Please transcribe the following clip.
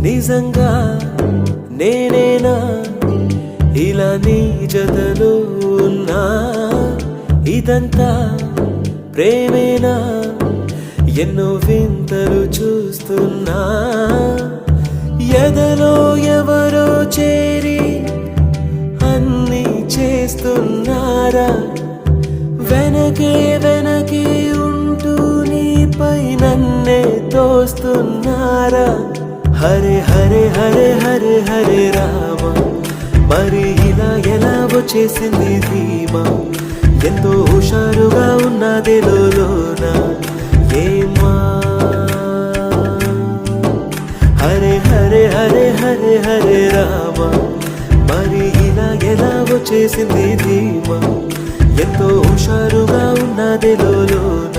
నిజంగా నేనేనా ఇలా నీ జతలో ఉన్నా? ఇదంతా ప్రేమేనా? ఎన్నో వింతలు చూస్తున్నా. ఎదలో ఎవరో చేరి అన్నీ చేస్తున్నారా? వెనకే వెనకే ఉంటూ నీపై నన్నే తోస్తున్నారా? హరే హరే హరే హరే హరే రామ, మరి ఇలా ఎలా వచ్చేసింది ధీమా? ఎంతో హుషారుగా ఉన్నది లోన ఏమా? హరే హరే హరే హరే హరే రామ, మరి ఇలా ఎలా వచ్చేసింది ధీమా? ఎంతో హుషారుగా ఉన్నది లోన